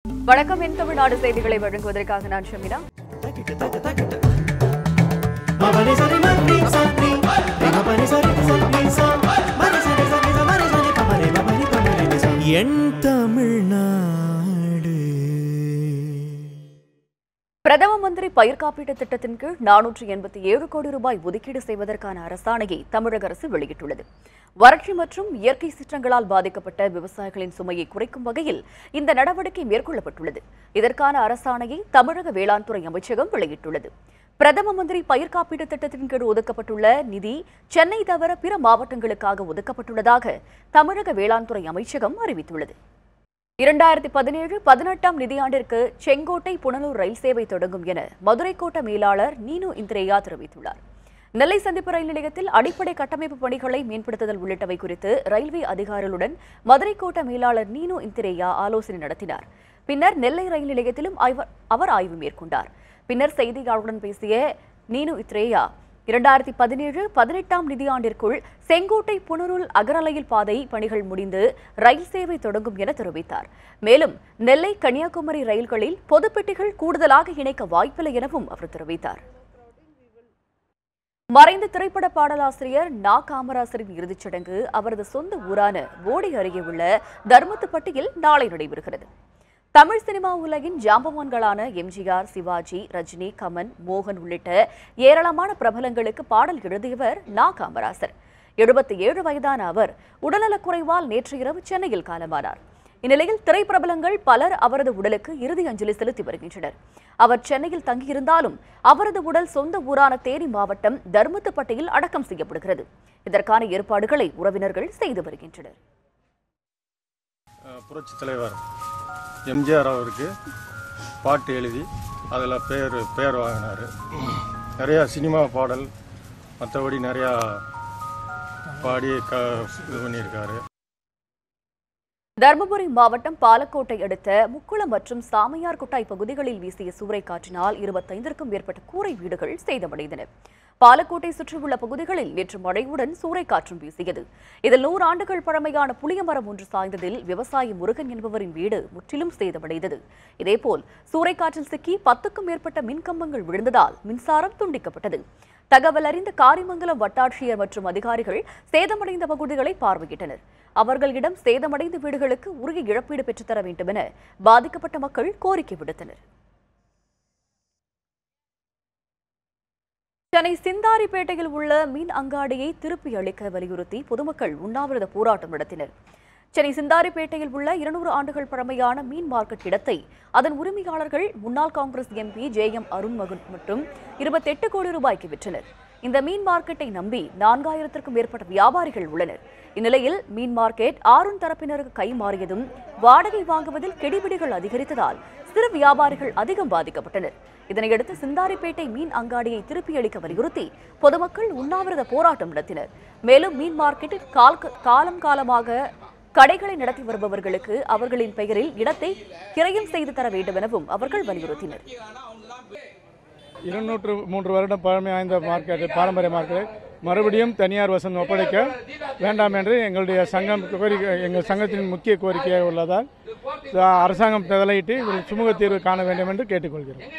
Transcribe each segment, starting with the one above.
வணக்கம். என் தமிழ்நாடு செய்திகளை வழங்குவதற்காக நான் ஷமினா. என் தமிழ்நாடு. பிரதம மந்திரி பயிர் காப்பீட்டு திட்டத்தின் கீழ் 487 கோடி ரூபாய் ஒதுக்கீடு செய்வதற்கான அரசாணையை தமிழக அரசு வெளியிட்டுள்ளது. வறட்சி மற்றும் இயற்கை சீற்றங்களால் பாதிக்கப்பட்ட விவசாயிகளின் சுமையை குறைக்கும் வகையில் இந்த நடவடிக்கை மேற்கொள்ளப்பட்டுள்ளது. இதற்கான அரசாணையை தமிழக வேளாண் துறை அமைச்சகம் வெளியிட்டுள்ளது. பிரதம மந்திரி பயிர் காப்பீட்டு திட்டத்தின் கீழ் ஒதுக்கப்பட்டுள்ள நிதி சென்னை தவிர பிற மாவட்டங்களுக்காக ஒதுக்கப்பட்டுள்ளதாக தமிழக வேளாண் துறை அமைச்சகம் அறிவித்துள்ளது. 2017-18 நிதியாண்டிற்கு செங்கோட்டை புனலூர் ரயில் சேவை தொடங்கும் என மதுரை கோட்ட மேலாளர் நீனு இந்திரேயா தெரிவித்துள்ளார். நெல்லை சந்திப்பு ரயில் நிலையத்தில் அடிப்படை கட்டமைப்பு பணிகளை மேம்படுத்துதல் உள்ளிட்டவை குறித்து ரயில்வே அதிகாரிகளுடன் மதுரை கோட்ட மேலாளர் நீனு இந்திரேயா ஆலோசனை நடத்தினார். பின்னர் நெல்லை ரயில் நிலையத்திலும் அவர் ஆய்வு மேற்கொண்டார். பின்னர் செய்தியாளர்களுடன் பேசிய நீனு இந்திரேயா 2017-18 நிதியாண்டிற்குள் செங்கோட்டை புனலூர் அகரலையில் பாதை பணிகள் முடிந்து ரயில் சேவை தொடங்கும் என தெரிவித்தார். மேலும் நெல்லை கன்னியாகுமரி ரயில்களில் பொதுப்பெட்டிகள் கூடுதலாக இணைக்க வாய்ப்பில்லை எனவும் அவர் தெரிவித்தார். மறைந்த திரைப்பட பாடலாசிரியர் நா. காமராசரின் இறுதிச் சடங்கு அவரது சொந்த ஊரான போடி அருகே உள்ள தர்மத்துப்பட்டியில் நாளை நடைபெறுகிறது. தமிழ் சினிமா உலகின் ஜாம்பவான்களான எம்ஜிஆர், சிவாஜி, ரஜினி, கமன், மோகன் உள்ளிட்ட ஏராளமான பிரபலங்களுக்கு பாடல் எழுதியவர் நா. காமராசர். 77 வயதான அவர் உடல்நலக்குறைவால் நேற்று இரவு சென்னையில் காலமானார். இந்நிலையில் திரைப்பிரபலங்கள் பலர் அவரது உடலுக்கு இறுதி அஞ்சலி செலுத்தி வருகின்றனர். அவர் சென்னையில் தங்கியிருந்தாலும் அவரது உடல் சொந்த ஊரான தேனி மாவட்டம் தர்மத்துப்பட்டியில் அடக்கம் செய்யப்படுகிறது. இதற்கான ஏற்பாடுகளை உறவினர்கள் செய்து வருகின்றனர். புரட்சித் தலைவர் எம்ஜிஆர் அவருக்கு பாட்டு எழுதி அதில் பேர் வாங்கினார். நிறையா சினிமா பாடல் மற்றபடி நிறையா பாடி இது பண்ணியிருக்காரு. தருமபுரி மாவட்டம் பாலக்கோட்டை அடுத்த முக்குளம் மற்றும் சாமையார் குட்டாய் பகுதிகளில் வீசிய சூறைக்காற்றினால் 25க்கும் மேற்பட்ட கூரை வீடுகள் சேதமடைந்தன. பாலக்கோட்டை சுற்றியுள்ள பகுதிகளில் நேற்று மழையுடன் சூறைக்காற்றும் வீசியது. இதில் 100 ஆண்டுகள் பழமையான புளியமரம் ஒன்று சாய்ந்ததில் விவசாயி முருகன் என்பவரின் வீடு முற்றிலும் சேதமடைந்தது. இதேபோல் சூறைக்காற்றில் சிக்கி 10க்கும் மேற்பட்ட மின்கம்பங்கள் விழுந்ததால் மின்சாரம் துண்டிக்கப்பட்டது. தகவல் அறிந்த காரிமங்கலம் வட்டாட்சியர் மற்றும் அதிகாரிகள் சேதமடைந்த பகுதிகளை பார்வையிட்டனர். அவர்களிடம் சேதமடைந்த வீடுகளுக்கு உரிய இழப்பீடு பெற்றுத்தர வேண்டும் என பாதிக்கப்பட்ட மக்கள் கோரிக்கை விடுத்தனர். சென்னை சிந்தாரிப்பேட்டையில் உள்ள மீன் அங்காடியை திருப்பி அளிக்க வலியுறுத்தி பொதுமக்கள் உண்ணாவிரத போராட்டம் நடத்தினர். சென்னை சிந்தாரிப்பேட்டையில் உள்ள 200 ஆண்டுகள் பழமையான மீன் மார்க்கெட் இடத்தை அதன் உரிமையாளர்கள் முன்னாள் காங்கிரஸ் எம்பி JM அருண் மற்றும் 28 கோடி ரூபாய்க்கு விற்றனர். இந்த மீன் மார்க்கெட்டை நம்பி 4000க்கும் மேற்பட்ட வியாபாரிகள் உள்ளனர். இந்நிலையில் மீன் மார்க்கெட் ஆருண் தரப்பினருக்கு கை மாறியதும் வாடகை வாங்குவதில் கெடிபிடிகள் அதிகரித்ததால் சிறு வியாபாரிகள் அதிகம் பாதிக்கப்பட்டனர். இதனையடுத்து சிந்தாரிப்பேட்டை மீன் அங்காடியை திருப்பி அளிக்க வலியுறுத்தி பொதுமக்கள் உண்ணாவிரத போராட்டம் நடத்தினர். மேலும் மீன் மார்க்கெட்டில் காலமாக கடைகளை நடத்தி வருபவர்களுக்கு அவர்களின் பெயரில் இடத்தை கிரயம் செய்து தர வேண்டும் எனவும் அவர்கள் வலியுறுத்தினர். 203 வருடம் பழமை வாய்ந்த மார்க்கெட், பாரம்பரிய மார்க்கெட் மறுபடியும் தனியார் வசம் ஒப்படைக்க வேண்டாம் என்று எங்களுடைய எங்கள் சங்கத்தின் முக்கிய கோரிக்கையாக உள்ளதால் அரசாங்கம் தலையிட்டு இதில் சுமூக தீர்வு காண வேண்டும் என்று கேட்டுக்கொள்கிறோம்.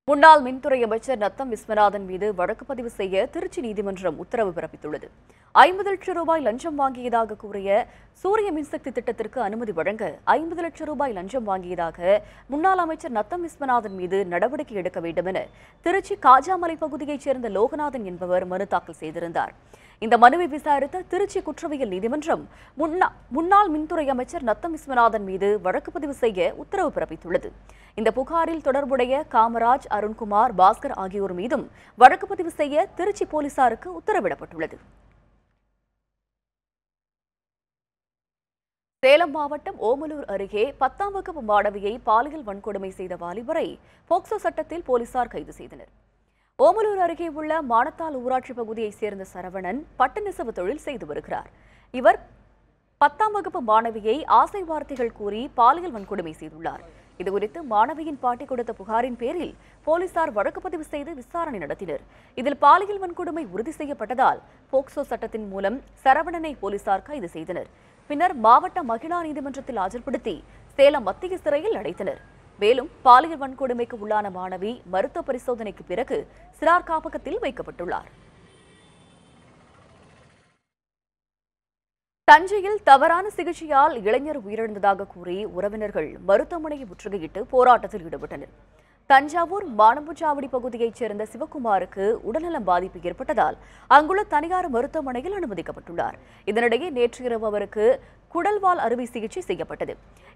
முன்னாள் மின்துறை அமைச்சர் நத்தம் விஸ்வநாதன் மீது வழக்கு பதிவு செய்ய திருச்சி நீதிமன்றம் உத்தரவு பிறப்பித்துள்ளது. 50 லட்சம் ரூபாய் லஞ்சம் வாங்கியதாக கூறிய சூரிய மின்சக்தி திட்டத்திற்கு அனுமதி வழங்க 50 லட்சம் ரூபாய் லஞ்சம் வாங்கியதாக முன்னாள் அமைச்சர் நத்தம் விஸ்வநாதன் மீது நடவடிக்கை எடுக்க வேண்டும் என திருச்சி காஜாமலை பகுதியைச் சேர்ந்த லோகநாதன் என்பவர் மனு தாக்கல் செய்திருந்தார். இந்த மனுவை விசாரித்த திருச்சி குற்றவியல் நீதிமன்றம் முன்னாள் மின்துறை அமைச்சர் நத்தம் விஸ்வநாதன் மீது வழக்கு பதிவு செய்ய உத்தரவு பிறப்பித்துள்ளது. இந்த புகாரில் தொடர்புடைய காமராஜ், அருண்குமார், பாஸ்கர் ஆகியோர் மீதும் வழக்கு பதிவு செய்ய திருச்சி போலீசாருக்கு உத்தரவிடப்பட்டுள்ளது. சேலம் மாவட்டம் ஓமலூர் அருகே 10ஆம் வகுப்பு மாணவியை பாலியல் வன்கொடுமை செய்த வாலிபரை போக்சோ சட்டத்தில் போலீசார் கைது செய்தனர். ஓமலூர் அருகே உள்ள மானத்தால் ஊராட்சி பகுதியைச் சேர்ந்த சரவணன் பட்டு நெசவு தொழில் செய்து வருகிறார். இவர் 10ஆம் வகுப்பு மாணவியை ஆசை வார்த்தைகள் கூறி பாலியல் வன்கொடுமை செய்துள்ளார். இதுகுறித்து மாணவியின் பாட்டி கொடுத்த புகாரின் பேரில் போலீசார் வழக்கு பதிவு செய்து விசாரணை நடத்தினர். இதில் பாலியல் வன்கொடுமை உறுதி செய்யப்பட்டதால் போக்சோ சட்டத்தின் மூலம் சரவணனை போலீசார் கைது செய்தனர். பின்னர் மாவட்ட மகிழா நீதிமன்றத்தில் ஆஜர்படுத்தி சேலம் மத்திய சிறையில் அடைத்தனர். மேலும் பாலியல் வன்கொடுமைக்கு உள்ளான மாணவி மருத்துவ பரிசோதனைக்கு பிறகு சிறார் காப்பகத்தில் வைக்கப்பட்டுள்ளார். தஞ்சையில் தவறான சிகிச்சையால் இளைஞர் உயிரிழந்ததாக கூறி உறவினர்கள் மருத்துவமனையை முற்றுகையிட்டு போராட்டத்தில் ஈடுபட்டனர். தஞ்சாவூர் மானம்புச்சாவடி பகுதியைச் சேர்ந்த சிவகுமாருக்கு உடல்நலம் பாதிப்பு ஏற்பட்டதால் அங்குள்ள தனியார் மருத்துவமனையில் அனுமதிக்கப்பட்டுள்ளார். இதனிடையே நேற்று இரவு அவருக்கு குடல்வால் அறுவை சிகிச்சை செய்யப்பட்டது.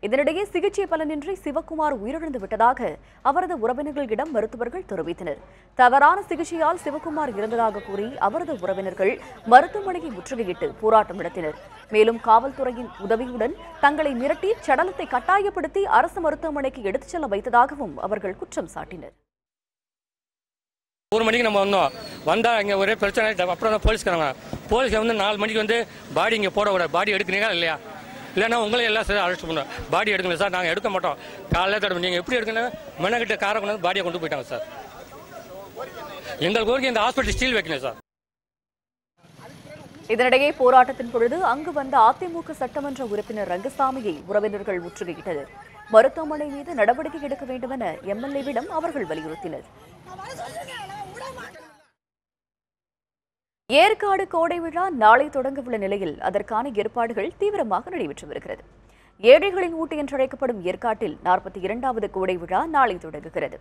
இதனிடையே சிகிச்சை பலனின்றி சிவகுமார் உயிரிழந்து விட்டதாக அவரது உறவினர்களிடம் மருத்துவர்கள் தெரிவித்தனர். தவறான சிகிச்சையால் சிவகுமார் இறந்ததாக கூறி அவரது உறவினர்கள் மருத்துவமனையை முற்றுகையிட்டு போராட்டம் நடத்தினர். மேலும் காவல்துறையின் உதவியுடன் தங்களை மிரட்டி சடலத்தை கட்டாயப்படுத்தி அரசு மருத்துவமனைக்கு எடுத்துச் செல்ல வைத்ததாகவும் அவர்கள் குற்றம் சாட்டினர். 1 மணிக்கு நம்ம வந்தால் இங்கே ஒரே பிரச்சனை. அப்புறம் தான் போலீஸ்காரங்க வந்து 4 மணிக்கு வந்து பாடி இங்கே போட விட பாடி எடுக்கிறீங்களா இல்லையா, இல்லைன்னா உங்களே எல்லாம் சார் அழைச்சி பண்ணோம். பாடி எடுக்கணும் சார், நாங்கள் எடுக்க மாட்டோம். காலையில் தடவை நீங்கள் எப்படி எடுக்கணும், மெனக்கிட்ட காரை கொண்டு வந்து பாடியை கொண்டு போயிட்டாங்க சார். எங்களுக்கு கோரிக்கை இந்த ஹாஸ்பிட்டல் ஸ்டீல் வைக்கணும் சார். இதனிடையே போராட்டத்தின் பொழுது அங்கு வந்த அதிமுக சட்டமன்ற உறுப்பினர் ரங்கசாமியை உறவினர்கள் முற்றுகையிட்டனர். மருத்துவமனை மீது நடவடிக்கை எடுக்க வேண்டும் என எம்எல்ஏவிடம் அவர்கள் வலியுறுத்தினர். ஏற்காடு கோடை விழா நாளை தொடங்க உள்ள நிலையில் அதற்கான ஏற்பாடுகள் தீவிரமாக நடைபெற்று வருகிறது. ஏழைகளின் ஊட்டி என்றழைக்கப்படும் ஏற்காட்டில் 42வது கோடை விழா நாளை தொடங்குகிறது.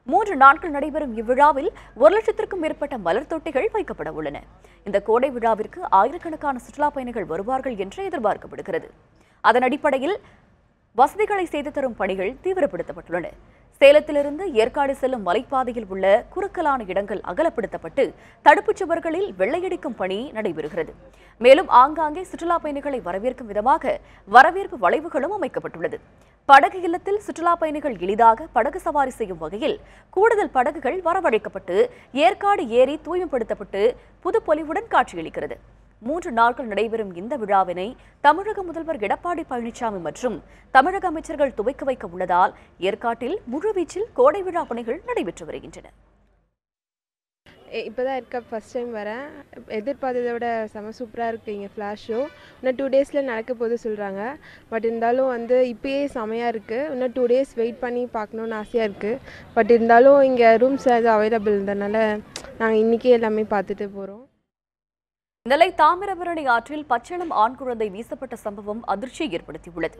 3 நாட்கள் நடைபெறும் இவ்விழாவில் 1 லட்சத்திற்கும் மேற்பட்ட மலர் தொட்டிகள் வைக்கப்பட உள்ளன. இந்த கோடை விழாவிற்கு ஆயிரக்கணக்கான சுற்றுலா பயணிகள் வருவார்கள் என்று எதிர்பார்க்கப்படுகிறது. அதன் அடிப்படையில் வசதிகளை செய்து தரும் பணிகள் தீவிரப்படுத்தப்பட்டுள்ளன. சேலத்திலிருந்து ஏற்காடு செல்லும் மலைப்பாதையில் உள்ள குறுக்கலான இடங்கள் அகலப்படுத்தப்பட்டு தடுப்புச் சுவர்களில் வெள்ளையடிக்கும் பணி நடைபெறுகிறது. மேலும் ஆங்காங்கே சுற்றுலா பயணிகளை வரவேற்கும் விதமாக வரவேற்பு வளைவுகளும் அமைக்கப்பட்டுள்ளது. படகு இல்லத்தில் சுற்றுலா பயணிகள் எளிதாக படகு சவாரி செய்யும் வகையில் கூடுதல் படகுகள் வரவழைக்கப்பட்டு ஏற்காடு ஏரி தூய்மைப்படுத்தப்பட்டு புதுப்பொலிவுடன் காட்சியளிக்கிறது. 3 நாட்கள் நடைபெறும் இந்த விழாவினை தமிழக முதல்வர் எடப்பாடி பழனிசாமி மற்றும் தமிழக அமைச்சர்கள் துவக்கி வைக்க உள்ளதால் ஏற்காட்டில் முழுவீச்சில் கோடை விழா பணிகள் நடைபெற்று வருகின்றன. இப்போதான் இருக்க ஃபர்ஸ்ட் டைம் வரேன். எதிர்பார்த்ததை விட செம சூப்பராக இருக்குது. இங்கே ஃப்ளாஷ் ஷோ இன்னும் 2 டேஸில் நடக்க போது சொல்கிறாங்க. பட் இருந்தாலும் இப்போயே செமையாக இருக்குது. இன்னும் 2 டேஸ் வெயிட் பண்ணி பார்க்கணுன்னு ஆசையாக இருக்குது. பட் இருந்தாலும் இங்கே ரூம்ஸ் அது அவைலபிள் இருந்தனால நாங்கள் இன்றைக்கே எல்லாமே பார்த்துட்டு போகிறோம். நெல்லை தாமிரபரணி ஆற்றில் பச்சிளம் ஆண் குழந்தை வீசப்பட்ட சம்பவம் அதிர்ச்சியை ஏற்படுத்தியுள்ளது.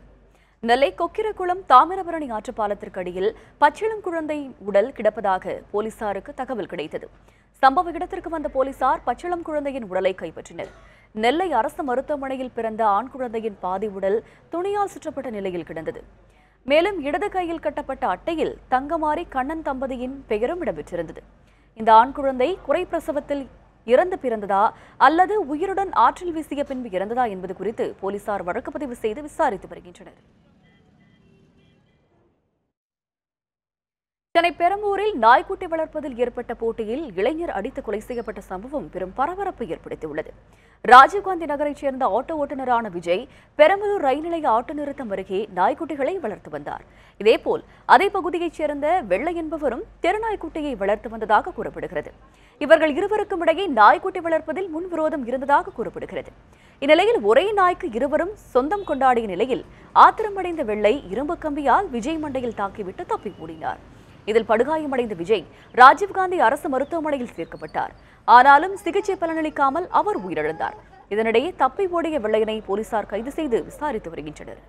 நெல்லை கொக்கிரகுளம் தாமிரபரணி ஆற்று பாலத்திற்கு அடியில் பச்சிளம் குழந்தை உடல் கிடப்பதாக போலீசாருக்கு தகவல் கிடைத்தது. சம்பவ இடத்திற்கு வந்த போலீசார் பச்சிளம் குழந்தையின் உடலை கைப்பற்றினர். நெல்லை அரசு மருத்துவமனையில் பிறந்த ஆண் குழந்தையின் பாதி உடல் துணியால் சுற்றப்பட்ட நிலையில் கிடந்தது. மேலும் இடது கையில் கட்டப்பட்ட அட்டையில் தங்கமாரி கண்ணன் தம்பதியின் பெயரும் இடம்பெற்றிருந்தது. இந்த ஆண் குழந்தை குறை பிரசவத்தில் இறந்து பிறந்ததா அல்லது உயிருடன் ஆற்றில் வீசிய பின்பு இறந்ததா என்பது குறித்து போலீசார் வழக்கு பதிவு செய்து விசாரித்து வருகின்றனர். சென்னை பெரம்பூரில் நாய்க்குட்டி வளர்ப்பதில் ஏற்பட்ட போட்டியில் இளைஞர் அடித்து கொலை செய்யப்பட்ட சம்பவம் பெரும் பரபரப்பை ஏற்படுத்தியுள்ளது. ராஜீவ்காந்தி நகரைச் சேர்ந்த ஆட்டோ ஓட்டுநரான விஜய் பெரம்பலூர் ரயில் நிலைய ஆட்டோ நிறுத்தம் அருகே நாய்க்குட்டிகளை வளர்த்து வந்தார். இதேபோல் அதே பகுதியைச் சேர்ந்த வெள்ளை என்பவரும் தெருநாய்க்குட்டியை வளர்த்து வந்ததாக கூறப்படுகிறது. இவர்கள் இருவருக்கும் இடையே நாய்க்குட்டி வளர்ப்பதில் முன்விரோதம் இருந்ததாக கூறப்படுகிறது. இந்நிலையில் ஒரே நாய்க்கு இருவரும் சொந்தம் கொண்டாடிய நிலையில் ஆத்திரமடைந்த வெள்ளை இரும்பு கம்பியால் விஜய் மண்டையில் தாக்கிவிட்டு தப்பி ஓடினார். இதில் படுகாயமடைந்த விஜய் ராஜீவ்காந்தி அரசு மருத்துவமனையில் சேர்க்கப்பட்டார். ஆனாலும் சிகிச்சை பலனளிக்காமல் அவர் உயிரிழந்தார். இதனிடையே தப்பி ஓடிய வெள்ளையனை போலீசார் கைது செய்து விசாரித்து வருகின்றனர்.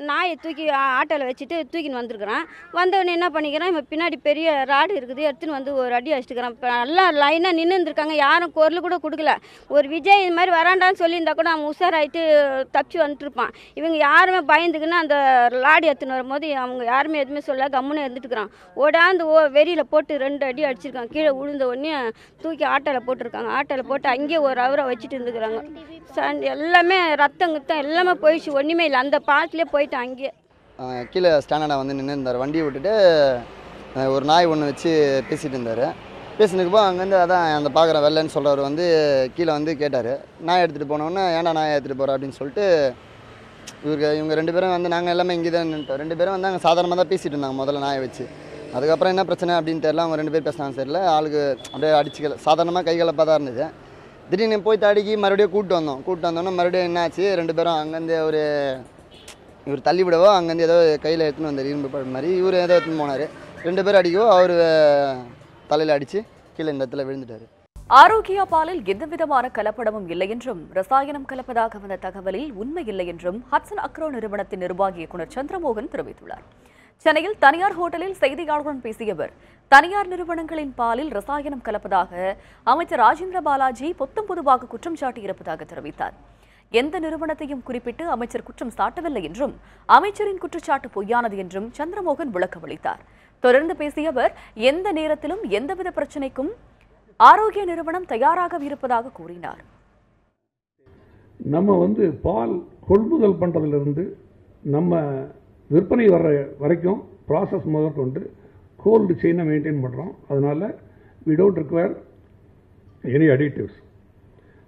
நாயை தூக்கி ஆட்டோவில் வச்சுட்டு தூக்கின்னு வந்துருக்குறான். வந்தவொடனே என்ன பண்ணிக்கிறான், இப்போ பின்னாடி பெரிய ராடு இருக்குது, எடுத்துன்னு வந்து ஒரு அடி அடிச்சுக்கிறான். இப்போ நல்லா லைனாக நின்று இருந்திருக்காங்க, யாரும் குரல் கூட கொடுக்கல. ஒரு விஜய் இது மாதிரி வராண்டான்னு சொல்லியிருந்தா கூட அவன் உஷாராயிட்டு தப்பிச்சு வந்துட்டுருப்பான். இவங்க யாருமே பயந்துக்குன்னு அந்த லாடி எடுத்துன்னு வரும்போது அவங்க யாருமே எதுவுமே சொல்ல கம்முன்னு இருந்துட்டுருக்கான். ஓடாந்து வெறியில் போட்டு 2 அடி அடிச்சிருக்கான். கீழே விழுந்த உடனே தூக்கி ஆட்டோவில் போட்டிருக்காங்க. ஆட்டோவில் போட்டு அங்கேயே ஒரு அவரை வச்சுட்டு இருந்துக்கிறாங்க. எல்லாமே ரத்தம் கித்தம் எல்லாமே போயிடுச்சு, ஒன்றுமே இல்லை. அந்த பாலத்திலே போயிட்டு அங்கேயே கீழே ஸ்டாண்டர்டாக வந்து நின்று இருந்தார். வண்டியை விட்டுட்டு ஒரு நாய் ஒன்று வச்சு பேசிகிட்டு இருந்தார். பேசினதுப்போ அங்கேருந்து அதான் அந்த பார்க்குற வெள்ளைன்னு சொல்கிறவர் வந்து கீழே வந்து கேட்டார். நாய் எடுத்துகிட்டு போனோன்னே ஏன்டா நாயை எடுத்துகிட்டு போகிற அப்படின்னு சொல்லிட்டு இவங்க 2 பேரும் வந்து நாங்கள் எல்லாமே இங்கே தான் நின்றுட்டோம். 2 பேரும் வந்து அங்கே சாதாரணமாக தான் பேசிகிட்டு இருந்தாங்க முதல்ல நாயை வச்சு. அதுக்கப்புறம் என்ன பிரச்சனை அப்படின்னு தெரியல. அவங்க 2 பேர் பேசினாங்க சரியில்ல. ஆளுக்கு அப்படியே அடிச்சுக்கல, சாதாரணமாக கைகலப்பாக தான் இருந்தது. திடீர்னு போய் தடுக்கி மறுபடியும் கூப்பிட்டு வந்தோன்னே மறுபடியும் என்னாச்சு, 2 பேரும் அங்கேருந்து ஒரு இவர் தள்ளி விடவோ அங்கேருந்து ஏதோ கையில் எடுத்துன்னு வந்தார் இரும்பு பழம் மாதிரி, இவர் ஏதோ எடுத்துன்னு போனார். 2 பேர் அடிக்கவோ அவர் தலையில் அடித்து கீழே இந்த இடத்துல விழுந்துட்டார். ஆரோக்கியா பாலில் எந்தவிதமான கலப்படமும் இல்லை என்றும் ரசாயனம் கலப்பதாக வந்த தகவலில் உண்மை இல்லை என்றும் ஹட்சன் அக்ரோ நிறுவனத்தின் நிர்வாகி இயக்குநர் சந்திரமோகன் தெரிவித்துள்ளார். சென்னையில் தனியார் ஹோட்டலில் செய்தியாளர்களுடன் பேசிய அவர், தனியார் நிறுவனங்களின் பாலில் ரசாயனம் கலப்பதாக அமைச்சர் ராஜேந்திர பாலாஜி பொத்தம் பொதுவாக குற்றம் சாட்டியிருப்பதாக தெரிவித்தார். எந்த நிறுவனத்தையும் குறிப்பிட்டு அமைச்சர் குற்றம் சாட்டவில்லை என்றும் அமைச்சரின் குற்றச்சாட்டு பொய்யானது என்றும் சந்திரமோகன் விளக்கமளித்தார். தொடர்ந்து பேசிய அவர், எந்த நேரத்திலும் எந்தவித பிரச்சினைக்கும் ஆரோக்கிய நிறுவனம் தயாராக இருப்பதாக கூறினார். நம்ம பால் கொள்முதல் பண்ணுறதுலேருந்து நம்ம விற்பனை வர்ற வரைக்கும் ப்ராசஸ் முதற்கொண்டு கோல்டு செயினை மெயின்டைன் பண்ணுறோம். அதனால் we don't require any additives.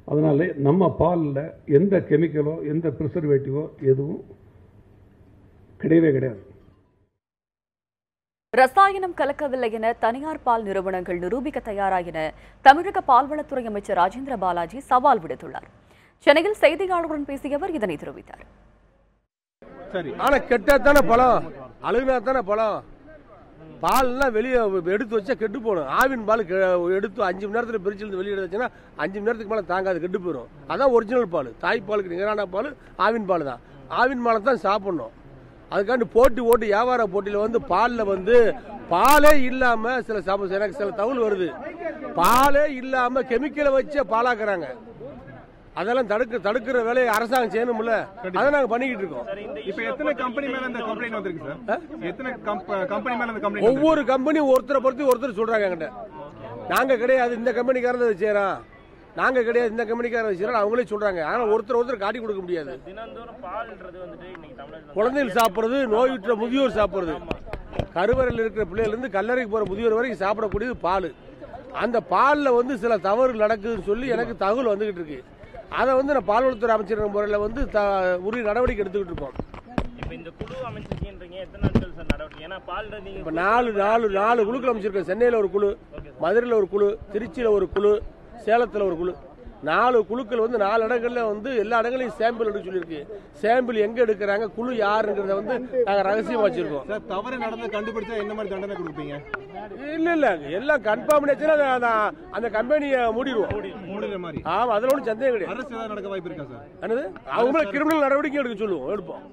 அதனால் நம்ம பாலில் எந்த கெமிக்கலோ எந்த ப்ரிசர்வேட்டிவோ எதுவும் கிடையவே கிடையாது. ரசாயனம் கலக்கவில்லை என தனியார் பால் நிறுவனங்கள் நிரூபிக்க தயாரா என தமிழக பால்வளத்துறை அமைச்சர் ராஜேந்திர பாலாஜி சவால் விடுத்துள்ளார். சென்னையில் செய்தியாளர்களுடன் பேசிய அவர் இதனை தெரிவித்தார். சரி, ஆனா கெட்டதான பழம், அழுகுனாதான பழம். பால்லாம் வெளியே எடுத்து வச்சா கெட்டு போகணும். ஆவின் பால் எடுத்து 5 மணி நேரத்தில் பிரிச்சு வெளியே எடுத்துச்சுன்னா 5 மணி நேரத்துக்கு மேலே தாங்காது, கெட்டு போயிடும். அதான் ஒரிஜினல் பால். தாய்ப்பாலுக்கு நிகரான பால் ஆவின் பால் தான். ஆவின் பாலை தான் சாப்பிடணும். அதுக்காண்டி போட்டி ஓட்டு வியாபார போட்டியில் பாலில் பாலே இல்லாமல் எனக்கு சில தகவல் வருது. பாலே இல்லாமல் கெமிக்கலை வச்சு பாலாக்குறாங்க. அதெல்லாம் தடுக்கிற வேலையை அரசாங்கம் செய்யணும்ல, அதை நாங்கள் பண்ணிக்கிட்டு இருக்கோம். இப்போ எத்தனை கம்பெனி மேல இந்த கம்ப்ளைண்ட் வந்திருக்கு சார்? எத்தனை கம்பெனி மேல இந்த கம்ப்ளைண்ட்? ஒவ்வொரு கம்பெனியும் ஒருத்தரை பொறுத்து ஒருத்தர் சொல்றாங்க என்கிட்ட. நாங்க கிடையாது, இந்த கம்பெனிக்காரன் அதை செய்யறான், நாங்க கிடையாது, இந்த கம்பெனிக்காரன் செய்யறோம் அவங்களே சொல்றாங்க. ஆனா ஒருத்தர் காட்டி கொடுக்க முடியாது. குழந்தைகள் சாப்பிடுறது, நோயுற்ற முதியோர் சாப்பிடுறது, கருவறையில் இருக்கிற பிள்ளைகள் இருந்து கல்லறைக்கு போற முதியோர் வரைக்கும் சாப்பிடக்கூடியது பால். அந்த பாலில் சில தவறு நடக்குதுன்னு சொல்லி எனக்கு தகவல் வந்துகிட்டு இருக்கு. அதை நான் பால்வளத்துறை அமைச்சர் முறையில் உரிய நடவடிக்கை எடுத்துக்கிட்டு இருக்கோம். இப்போ 4 குழுக்கள் அமைச்சிருக்கோம். சென்னையில் ஒரு குழு, மதுரையில் ஒரு குழு, திருச்சியில் ஒரு குழு, சேலத்தில் ஒரு குழு. 4 குழுக்கள் 4 இடங்கள்ல எல்லா இடங்களையும் சாம்பிள் எடுக்க சொல்லியிருக்கு. சாம்பிள் எங்க எடுக்கிறாங்க, குழு யாருங்கிறத நாங்கள் ரகசியமா வச்சிருக்கோம். தவறு நடந்து கண்டுபிடிச்சா என்ன மாதிரி தண்டனை கொடுப்பீங்க? இல்ல எல்லாம் கன்ஃபார்ம் அந்த கம்பெனியை மூடிடுவோம். ஆமா, அதுல ஒன்றும் சந்தேகம் கிடையாது. அரசு ஏதாவது நடக்க வாய்ப்பு இருக்கா சார்? என்னது, அவங்க கிரிமினல் நடவடிக்கை எடுப்போம்.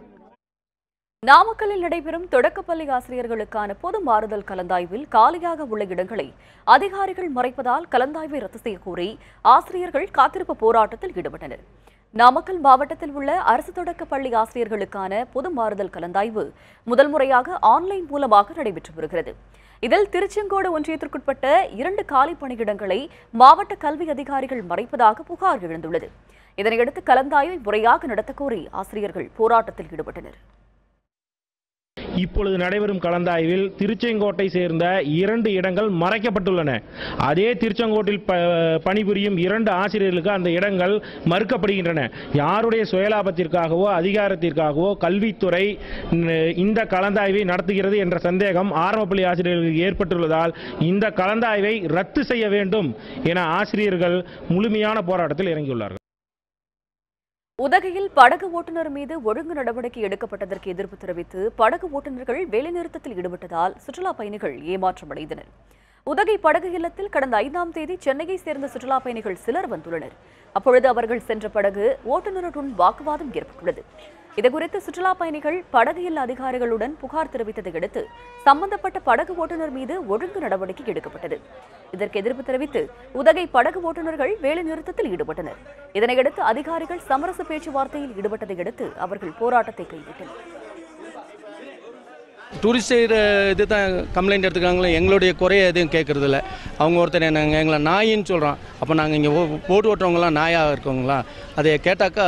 நாமக்கல்லில் நடைபெறும் தொடக்கப்பள்ளி ஆசிரியர்களுக்கான பொது மாறுதல் கலந்தாய்வில் காலியாக உள்ள இடங்களை அதிகாரிகள் மறைப்பதால் கலந்தாய்வை ரத்து செய்ய கோரி ஆசிரியர்கள் காத்திருப்பு போராட்டத்தில் ஈடுபட்டனர். நாமக்கல் மாவட்டத்தில் உள்ள அரசு தொடக்கப்பள்ளி ஆசிரியர்களுக்கான பொது மாறுதல் கலந்தாய்வு முதல் முறையாக ஆன்லைன் மூலமாக நடைபெற்று வருகிறது. இதில் திருச்செங்கோடு ஒன்றியத்திற்குட்பட்ட 2 காலி பணியிடங்களை மாவட்ட கல்வி அதிகாரிகள் மறைப்பதாக புகார் எழுந்துள்ளது. இதனையடுத்து கலந்தாய்வை முறையாக நடத்த கோரி ஆசிரியர்கள் போராட்டத்தில் ஈடுபட்டனர். இப்பொழுது நடைபெறும் கலந்தாய்வில் திருச்செங்கோட்டை சேர்ந்த 2 இடங்கள் மறைக்கப்பட்டுள்ளன. அதே திருச்செங்கோட்டில் பணிபுரியும் 2 ஆசிரியர்களுக்கு அந்த இடங்கள் மறுக்கப்படுகின்றன. யாருடைய சுயலாபத்திற்காகவோ அதிகாரத்திற்காகவோ கல்வித்துறை இந்த கலந்தாய்வை நடத்துகிறது என்ற சந்தேகம் ஆரம்பப்பள்ளி ஆசிரியர்களுக்கு ஏற்பட்டுள்ளதால் இந்த கலந்தாய்வை ரத்து செய்ய வேண்டும் என ஆசிரியர்கள் முழுமையான போராட்டத்தில் இறங்கியுள்ளார்கள். உதகையில் படகு ஓட்டுநர் மீது ஒழுங்கு நடவடிக்கை எடுக்கப்பட்டதற்கு எதிர்ப்பு தெரிவித்து படகு ஓட்டுநர்கள் வேலைநிறுத்தத்தில் ஈடுபட்டதால் சுற்றுலா பயணிகள் ஏமாற்றமடைந்தனர். உதகை படகு இல்லத்தில் கடந்த 5ஆம் தேதி சென்னையை சேர்ந்த சுற்றுலா பயணிகள் சிலர் வந்துள்ளனர். அப்பொழுது அவர்கள் சென்ற படகு ஓட்டுநருடன் வாக்குவாதம் ஏற்பட்டுள்ளது. இதுகுறித்து சுற்றுலா பயணிகள் படகு இல்ல அதிகாரிகளுடன் புகார் தெரிவித்ததை அடுத்து சம்பந்தப்பட்ட படகு ஓட்டுநர் மீது ஒழுங்கு நடவடிக்கை எடுக்கப்பட்டது. இதற்கு எதிர்ப்பு தெரிவித்து உதகை படகு ஓட்டுநர்கள் வேலை நிறுத்தத்தில் ஈடுபட்டனர். இதனையடுத்து அதிகாரிகள் சமரச பேச்சுவார்த்தையில் ஈடுபட்டதை அடுத்து அவர்கள் போராட்டத்தை கைவிட்டனர். டூரிஸ்ட் இது தான் கம்ப்ளைண்ட் எடுத்துக்காங்களே, எங்களுடைய குறைய எதுவும் கேட்கறது இல்லை. அவங்க ஒருத்தர் எங்களை நாயின்னு சொல்கிறோம். அப்போ நாங்கள் இங்கே போட்டு ஓட்டுறவங்களாம் நாயாக இருக்கவங்களா? அதை கேட்டாக்கா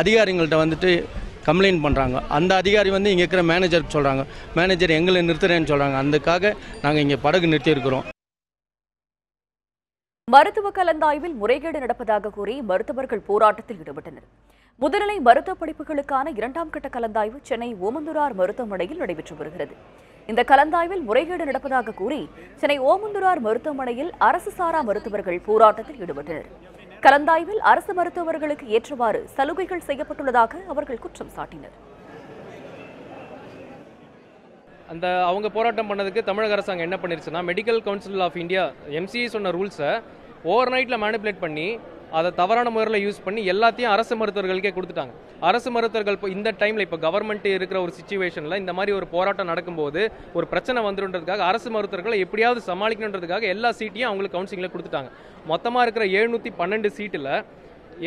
அதிகாரிகள்கிட்ட கம்ப்ளைண்ட் பண்ணுறாங்க. அந்த அதிகாரி இங்கே இருக்கிற மேனேஜருக்கு சொல்கிறாங்க, மேனேஜர் எங்களை நிறுத்துறேன்னு சொல்கிறாங்க. அதுக்காக நாங்கள் இங்கே படகு நிறுத்தியிருக்கிறோம். மருத்துவ கலந்தாய்வில் முறைகேடு நடப்பதாக கூறி மருத்துவர்கள் போராட்டத்தில் ஈடுபட்டனர். முதுநிலை மருத்துவ படிப்புகளுக்கான 2ஆம் கட்ட கலந்தாய்வு சென்னை ஓமந்தூரார் மருத்துவமனையில் நடைபெற்று வருகிறது. இந்த கலந்தாய்வில் முறைகேடு நடப்பதாக கூறி சென்னை ஓமந்தூரார் மருத்துவமனையில் அரசு சாரா மருத்துவர்கள் போராட்டத்தில் ஈடுபட்டனர். கலந்தாய்வில் அரசு மருத்துவர்களுக்கு ஏற்றவாறு சலுகைகள் செய்யப்பட்டுள்ளதாக அவர்கள் குற்றம் சாட்டினர். அந்த அவங்க போராட்டம் பண்ணதுக்கு தமிழக அரசாங்கம் என்ன பண்ணிருச்சுன்னா, medical council of India MCI சொன்ன ரூல்ஸை ஓவர் நைட்டில் மேனிப்புலேட் பண்ணி அதை தவறான முறையில் யூஸ் பண்ணி எல்லாத்தையும் அரசு மருத்துவர்களுக்கே கொடுத்துட்டாங்க. அரசு மருத்துவர்கள் இப்போ இந்த டைமில் இப்போ கவர்மெண்ட் இருக்கிற ஒரு சிச்சுவேஷனில் இந்த மாதிரி ஒரு போராட்டம் நடக்கும்போது ஒரு பிரச்சனை வந்துருன்றதுக்காக அரசு மருத்துவர்களை எப்படியாவது சமாளிக்கணுன்றதுக்காக எல்லா சீட்டையும் அவங்களுக்கு கவுன்சிலிங்கில் கொடுத்துட்டாங்க. மொத்தமாக இருக்கிற 712 சீட்டில்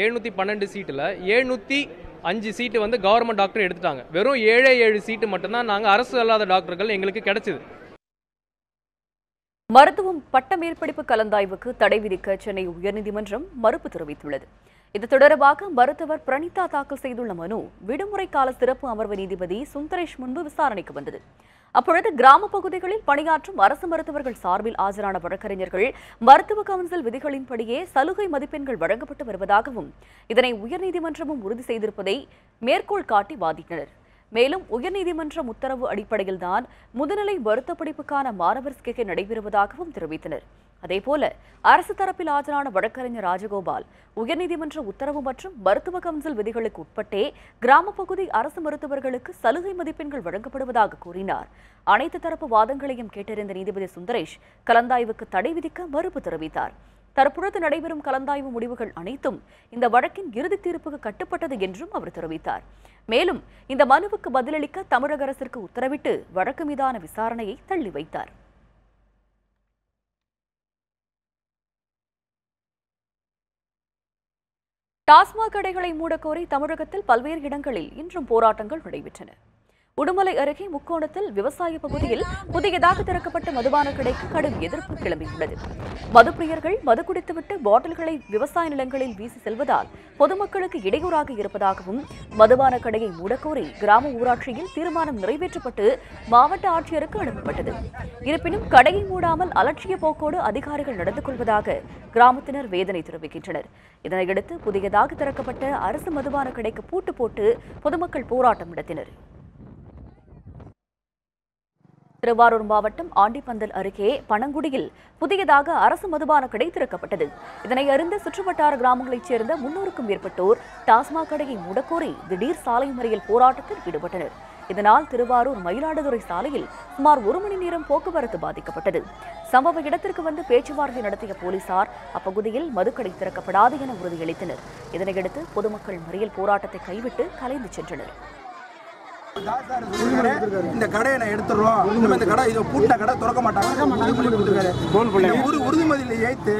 705 சீட்டு வந்து கவர்மெண்ட் டாக்டர் எடுத்துட்டாங்க. வெறும் 7 சீட்டு மட்டும்தான் நாங்கள் அரசு அல்லாத டாக்டர்கள் எங்களுக்கு கிடைச்சது. மருத்துவம் பட்ட மேற்படிப்பு கலந்தாய்வுக்கு தடை விதிக்க சென்னை உயர்நீதிமன்றம் மறுப்பு தெரிவித்துள்ளது. இது தொடர்பாக மருத்துவர் பிரணீதா தாக்கல் செய்துள்ள மனு விடுமுறை கால சிறப்பு அமர்வு நீதிபதி சுந்தரேஷ் முன்பு விசாரணைக்கு வந்தது. அப்பொழுது கிராம பகுதிகளில் பணியாற்றும் அரசு மருத்துவர்கள் சார்பில் ஆஜரான வழக்கறிஞர்கள் மருத்துவ கவுன்சில் விதிகளின்படியே சலுகை மதிப்பெண்கள் வழங்கப்பட்டு வருவதாகவும் இதனை உயர்நீதிமன்றமும் உறுதி செய்திருப்பதை மேற்கோள் காட்டி வாதிட்டனர். மேலும் உயர்நீதிமன்றம் உத்தரவு அடிப்படையில்தான் முதுநிலை மருத்துவ படிப்புக்கான மாணவர் சேர்க்கை நடைபெறுவதாகவும் தெரிவித்தனர். அதேபோல அரசு தரப்பில் ஆஜரான வழக்கறிஞர் ராஜகோபால் உயர்நீதிமன்ற உத்தரவு மற்றும் மருத்துவ கவுன்சில் விதிகளுக்கு உட்பட்டே கிராம பகுதி அரசு மருத்துவர்களுக்கு சலுகை மதிப்பெண்கள் வழங்கப்படுவதாக கூறினார். அனைத்து தரப்பு வாதங்களையும் கேட்டறிந்த நீதிபதி சுந்தரேஷ் கலந்தாய்வுக்கு தடை விதிக்க மறுப்பு தெரிவித்தார். தற்பொழுது நடைபெறும் கலந்தாய்வு முடிவுகள் அனைத்தும் இந்த வழக்கின் இறுதி தீர்ப்புக்கு கட்டுப்பட்டது என்றும் அவர் தெரிவித்தார். மேலும் இந்த மனுவுக்கு பதிலளிக்க தமிழக அரசிற்கு உத்தரவிட்டு வழக்கு மீதான விசாரணையை தள்ளி வைத்தார். டாஸ்மாக் கடைகளை மூடக்கோரி தமிழகத்தில் பல்வேறு இடங்களில் இன்றும் போராட்டங்கள் நடைபெற்றன. உடுமலை அருகே முக்கோணத்தில் விவசாய பகுதியில் புதியதாக திறக்கப்பட்ட மதுபான கடைக்கு கடும் எதிர்ப்பு கிளம்பியுள்ளது. மதுப்பிரியர்கள் மது குடித்துவிட்டு பாட்டில்களை விவசாய நிலங்களில் வீசி செல்வதால் பொதுமக்களுக்கு இடையூறாக இருப்பதாகவும் மதுபான கடையை மூடக்கோரி கிராம ஊராட்சியில் தீர்மானம் நிறைவேற்றப்பட்டு மாவட்ட ஆட்சியருக்கு அனுப்பப்பட்டது. இருப்பினும் கடையை மூடாமல் அலட்சிய போக்கோடு அதிகாரிகள் நடந்து கொள்வதாக கிராமத்தினர் வேதனை தெரிவிக்கின்றனர். இதனையடுத்து புதியதாக திறக்கப்பட்ட அரசு மதுபான கடைக்கு பூட்டு போட்டு பொதுமக்கள் போராட்டம் நடத்தினர். திருவாரூர் மாவட்டம் ஆண்டிப்பந்தல் அருகே பனங்குடியில் புதியதாக அரசு மதுபான கடை திறக்கப்பட்டது. இதனை அறிந்த சுற்றுவட்டார கிராமங்களைச் சேர்ந்த 300க்கும் மேற்பட்டோர் டாஸ்மாக் கடையை மூடக்கோரி திடீர் சாலை மறியல் போராட்டத்தில் ஈடுபட்டனர். இதனால் திருவாரூர் மயிலாடுதுறை சாலையில் சுமார் 1 மணி நேரம் போக்குவரத்து பாதிக்கப்பட்டது. சம்பவ இடத்திற்கு வந்து பேச்சுவார்த்தை நடத்திய போலீசார் அப்பகுதியில் மதுக்கடை திறக்கப்படாது என உறுதியளித்தனர். இதனையடுத்து பொதுமக்கள் மறியல் போராட்டத்தை கைவிட்டு கலைந்து சென்றனர். இந்த கடையை நான் எடுத்துறோம், இந்த கடை இது பூட்ட கடை திறக்க மாட்டாங்க உறுதிமொழியில ஏத்து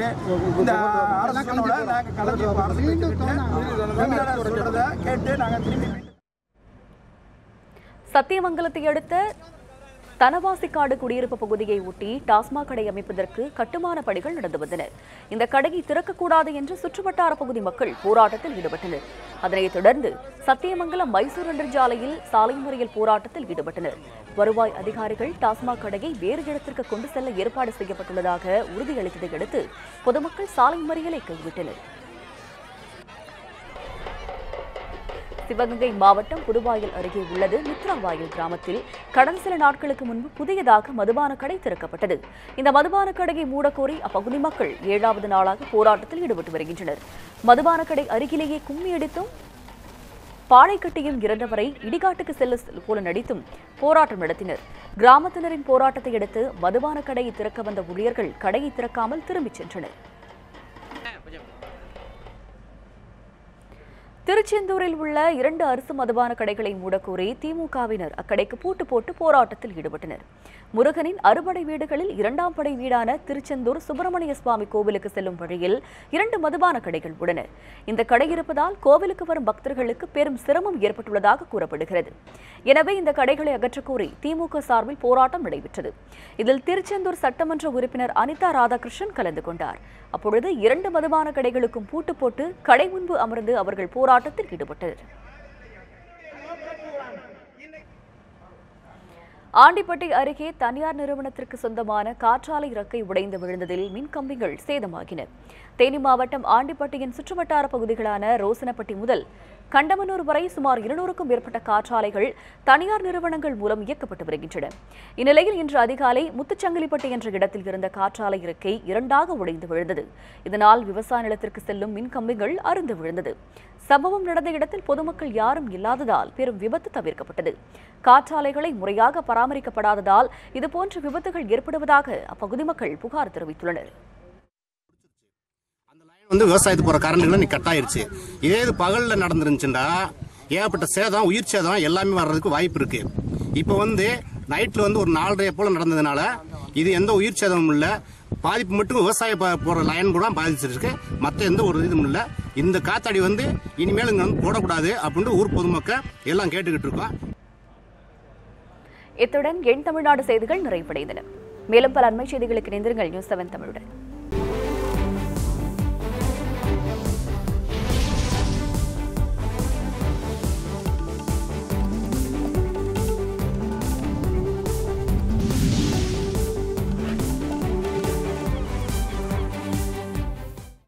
இந்த அரசோட நாங்க கலந்து கேட்டு நாங்க திரும்பி. சத்தியமங்கலத்தை அடுத்த தனவாசிக்காடு குடியிருப்பு பகுதியை ஒட்டி டாஸ்மாக் கடை அமைப்பதற்கு கட்டுமான பணிகள் நடந்து வந்தன. இந்த கடையை திறக்கக்கூடாது என்று சுற்றுவட்டார பகுதி மக்கள் போராட்டத்தில் ஈடுபட்டனர். அதனைத் தொடர்ந்து சத்தியமங்கலம் மைசூர் நெடுஞ்சாலையில் சாலை மறியல் போராட்டத்தில் ஈடுபட்டனர். வருவாய் அதிகாரிகள் டாஸ்மாக் கடையை வேறு இடத்திற்கு கொண்டு செல்ல ஏற்பாடு செய்யப்பட்டுள்ளதாக உறுதியளித்ததை அடுத்து பொதுமக்கள் சாலை மறியலை கைவிட்டனர். சிவகங்கை மாவட்டம் புதுவாயில் அருகே உள்ளது மித்ராவாயில் கிராமத்தில் கடந்த சில நாட்களுக்கு முன்பு புதியதாக மதுபான கடை திறக்கப்பட்டது. இந்த மதுபான கடையை மூடக்கோரி அப்பகுதி மக்கள் 7வது நாளாக போராட்டத்தில் ஈடுபட்டு வருகின்றனர். மதுபான கடை அருகிலேயே கும்மி அடித்தும் பானை கட்டியும் இறந்தவரை இடிகாட்டுக்கு செல்ல போல நடித்தும் போராட்டம் நடத்தினர். கிராமத்தினரின் போராட்டத்தை அடுத்து மதுபான கடையை திறக்க வந்த ஊழியர்கள் கடையை திறக்காமல் திரும்பிச் சென்றனர். திருச்செந்தூரில் உள்ள 2 அரசு மதுபான கடைகளை மூடக்கோரி திமுகவினர் அக்கடைக்கு பூட்டு போட்டு போராட்டத்தில் ஈடுபட்டனர். முருகனின் அறுபடை வீடுகளில் 2ஆம் படை வீடான திருச்செந்தூர் சுப்பிரமணிய சுவாமி கோவிலுக்கு செல்லும் வழியில் 2 மதுபான கடைகள் உள்ளன. இந்த கடை இருப்பதால் கோவிலுக்கு வரும் பக்தர்களுக்கு பெரும் சிரமம் ஏற்பட்டுள்ளதாக கூறப்படுகிறது. எனவே இந்த கடைகளை அகற்றக்கோரி திமுக சார்பில் போராட்டம் நடைபெற்றது. இதில் திருச்செந்தூர் சட்டமன்ற உறுப்பினர் அனிதா ராதாகிருஷ்ணன் கலந்து கொண்டார். அப்பொழுது 2 மதுபான கடைகளுக்கும் பூட்டு போட்டு கடை முன்பு அமர்ந்து அவர்கள் போராட்டத்தில் ஈடுபட்டனர். ஆண்டிப்பட்டி அருகே தனியார் நிறுவனத்திற்கு சொந்தமான காற்றாலை இறக்கை உடைந்து விழுந்ததில் மின்கம்பிகள் சேதமாகின. தேனி மாவட்டம் ஆண்டிப்பட்டியின் சுற்றுவட்டார பகுதிகளான ரோசனப்பட்டி முதல் கண்டமனூர் வரை சுமார் 200க்கும் மேற்பட்ட காற்றாலைகள் தனியார் நிறுவனங்கள் மூலம் இயக்கப்பட்டு வருகின்றன. இந்நிலையில் இன்று அதிகாலை முத்துச்சங்கிலிப்பட்டு என்ற இடத்தில் இருந்த காற்றாலை இருக்கை இரண்டாக உடைந்து விழுந்தது. இதனால் விவசாய நிலத்திற்கு செல்லும் மின் கம்பிகள் அறுந்து விழுந்தது. சம்பவம் நடந்த இடத்தில் பொதுமக்கள் யாரும் இல்லாததால் பெரும் விபத்து தவிர்க்கப்பட்டது. காற்றாலைகளை முறையாக பராமரிக்கப்படாததால் இதுபோன்ற விபத்துகள் ஏற்படுவதாக அப்பகுதி மக்கள் புகார் தெரிவித்துள்ளனர். விவசாயத்துக்கு போற கரண்ட்களை கட் ஆயிருச்சு. இதே இது பகல்ல நடந்துருந்துச்சுன்னா ஏகப்பட்ட சேதம், உயிர் சேதம் எல்லாமே வர்றதுக்கு வாய்ப்பு இருக்கு. இப்போ நைட்ல ஒரு 4:30 போல நடந்ததுனால இது எந்த உயிர் சேதமும் இல்லை. பாதிப்பு மட்டும் விவசாய போற லைன் கூட பாதிச்சிருக்கு. மற்ற எந்த ஒரு இதுவும் இல்லை. இந்த காத்தாடி இனிமேல் இங்க போடக்கூடாது அப்படின்னு ஊர் பொதுமக்கள் எல்லாம் கேட்டுக்கிட்டு இருக்கோம். இத்துடன் என் தமிழ்நாடு செய்திகள் நிறைவடைந்தன. மேலும் பல அண்மை செய்திகளுக்கு இணைந்திருங்கள் நியூஸ் 7 தமிழுடன்.